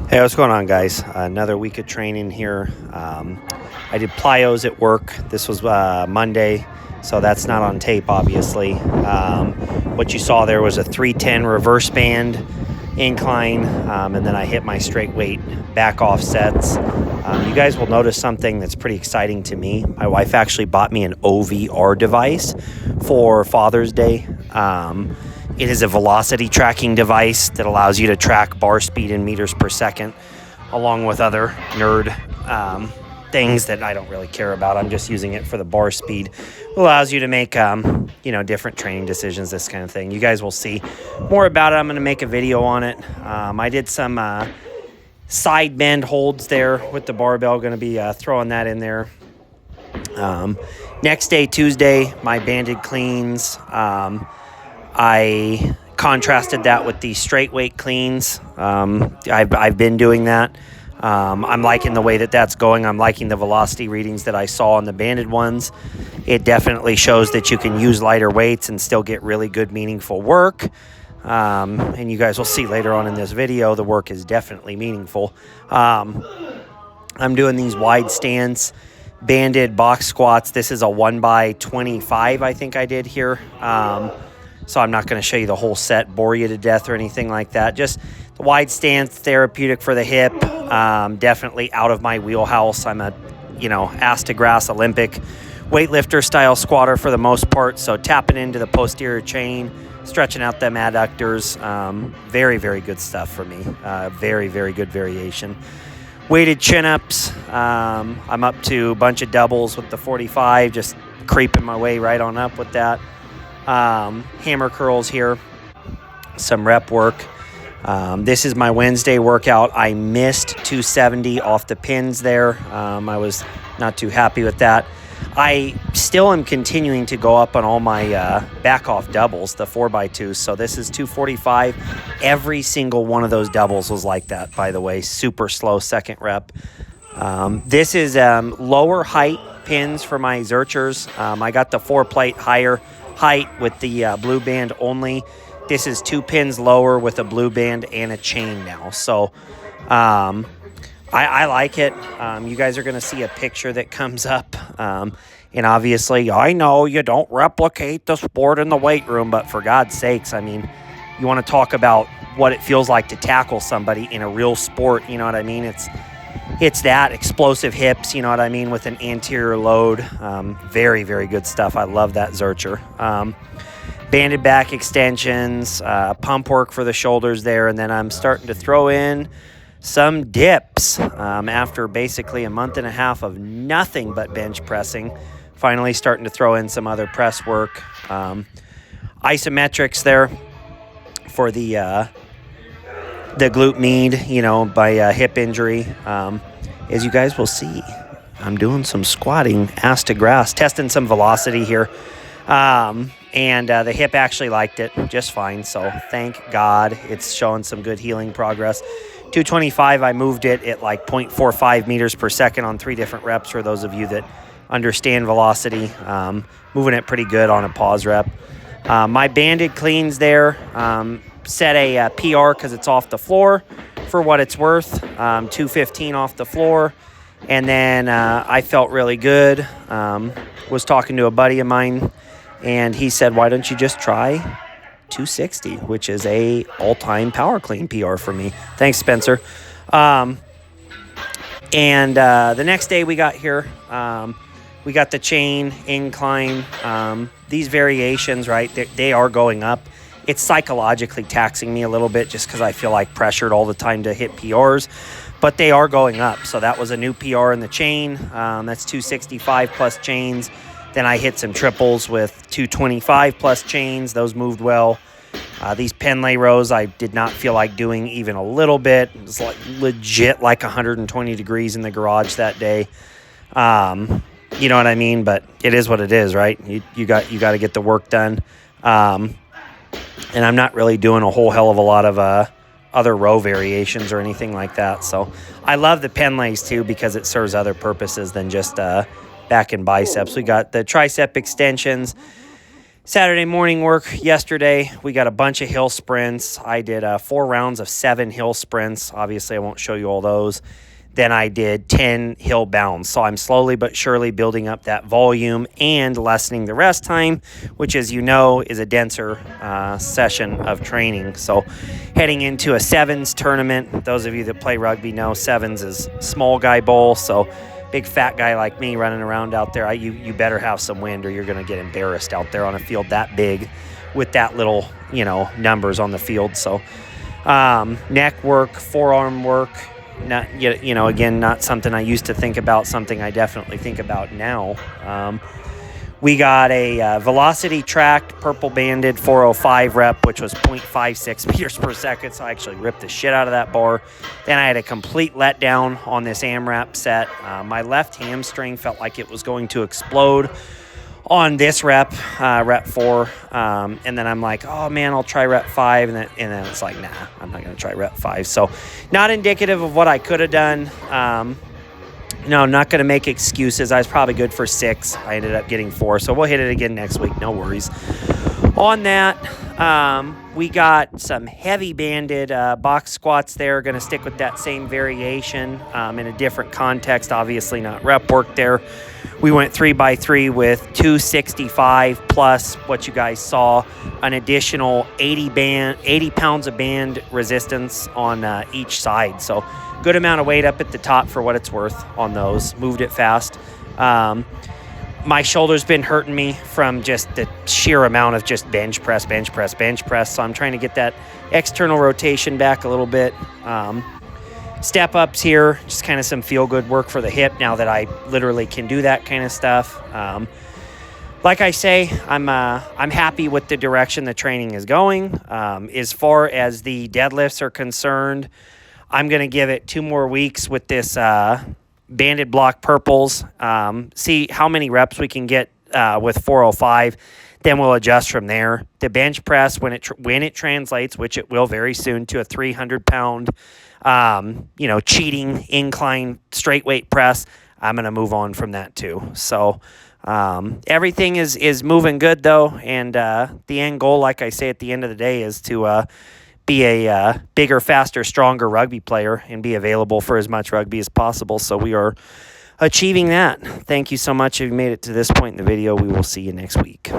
Hey, what's going on, guys? Another week of training here. I did plyos at work. This was Monday, so that's not on tape, obviously. What you saw there was a 310 reverse band incline, and then I hit my straight weight back offsets. You guys will notice something that's pretty exciting to me. My wife actually bought me an OVR device for Father's Day. It is a velocity tracking device that allows you to track bar speed in meters per second, along with other nerd things that I don't really care about. I'm just using it for the bar speed. It allows you to make, different training decisions, this kind of thing. You guys will see more about it. I'm going to make a video on it. I did some side bend holds there with the barbell. Going to be throwing that in there. Next day, Tuesday, my banded cleans. I contrasted that with the straight weight cleans. I've been doing that. I'm liking the way that that's going. I'm liking the velocity readings that I saw on the banded ones. It definitely shows that you can use lighter weights and still get really good, meaningful work. And you guys will see later on in this video, the work is definitely meaningful. I'm doing these wide stance banded box squats. This is a 1x25, I think I did here. So I'm not going to show you the whole set, bore you to death or anything like that. Just the wide stance, therapeutic for the hip. Definitely out of my wheelhouse. I'm a, ass to grass Olympic weightlifter style squatter for the most part. So tapping into the posterior chain, stretching out them adductors. Very, very good stuff for me. Very, very good variation. Weighted chin-ups. I'm up to a bunch of doubles with the 45, just creeping my way right on up with that. Hammer curls here, some rep work. This is my Wednesday workout. I missed 270 off the pins there. I was not too happy with that. I still am continuing to go up on all my back off doubles, the 4x2. So this is 245. Every single one of those doubles was like that, by the way. Super slow second rep. This is lower height pins for my Zerchers. I got the 4-plate higher height with the blue band only. This is 2 pins lower with a blue band and a chain now. So I like it. You guys are going to see a picture that comes up. And obviously, I know you don't replicate the sport in the weight room, but for God's sakes, I mean, you want to talk about what it feels like to tackle somebody in a real sport, you know what I mean? It's that explosive hips, you know what I mean, with an anterior load. Very, very good stuff. I love that Zercher. Banded back extensions, pump work for the shoulders there, and then I'm starting to throw in some dips after basically a month and a half of nothing but bench pressing. Finally starting to throw in some other press work. Isometrics there for the glute med, by hip injury. As you guys will see, I'm doing some squatting, ass to grass, testing some velocity here. And the hip actually liked it just fine. So thank God it's showing some good healing progress. 225, I moved it at like 0.45 meters per second on 3 different reps for those of you that understand velocity. Moving it pretty good on a pause rep. My banded cleans there. Set a PR because it's off the floor for what it's worth. 215 off the floor. And then I felt really good. Was talking to a buddy of mine, and he said, why don't you just try 260, which is a all-time power clean PR for me. Thanks, Spencer. And the next day we got here, we got the chain, incline. These variations, right, they are going up. It's psychologically taxing me a little bit just because I feel like pressured all the time to hit PRs, but they are going up. So that was a new PR in the chain. That's 265 plus chains. Then I hit some triples with 225 plus chains. Those moved well. These Penlay rows I did not feel like doing even a little bit. It was like legit like 120 degrees in the garage that day. You know what I mean? But it is what it is, right? You got to get the work done. And I'm not really doing a whole hell of a lot of other row variations or anything like that. So I love the Penlays too because it serves other purposes than just back and biceps. We got the tricep extensions. Saturday morning work yesterday, we got a bunch of hill sprints. I did 4 rounds of 7 hill sprints. Obviously, I won't show you all those. Then I did 10 hill bounds. So I'm slowly but surely building up that volume and lessening the rest time, which, as you know, is a denser session of training. So heading into a sevens tournament. Those of you that play rugby know sevens is small guy bowl. So big fat guy like me running around out there, you better have some wind or you're going to get embarrassed out there on a field that big with that little, numbers on the field. So neck work, forearm work, not, again, not something I used to think about, something I definitely think about now. We got a velocity tracked purple banded 405 rep, which was 0.56 meters per second. So I actually ripped the shit out of that bar. Then I had a complete letdown on this AMRAP set. My left hamstring felt like it was going to explode on this rep 4. And then I'm like, oh man, I'll try rep 5. And then it's like, nah, I'm not going to try rep 5. So not indicative of what I could have done. No, I'm not going to make excuses. I was probably good for 6. I ended up getting 4. So we'll hit it again next week. No worries. On that, we got some heavy banded box squats there. Going to stick with that same variation in a different context. Obviously not rep work there. We went 3x3 with 265 plus what you guys saw, an additional 80 pounds of band resistance on each side. So good amount of weight up at the top for what it's worth on those. Moved it fast. My shoulder's been hurting me from just the sheer amount of just bench press. So I'm trying to get that external rotation back a little bit. Step ups here, just kind of some feel good work for the hip now that I literally can do that kind of stuff. Like I say, I'm happy with the direction the training is going. As far as the deadlifts are concerned, I'm going to give it 2 more weeks with this banded block purples. See how many reps we can get with 405. Then we'll adjust from there. The bench press, when it translates, which it will very soon, to a 300-pound, cheating incline straight weight press, I'm going to move on from that too. So everything is moving good though, and the end goal, like I say at the end of the day, is to be a bigger, faster, stronger rugby player and be available for as much rugby as possible. So we are achieving that. Thank you so much if you made it to this point in the video. We will see you next week.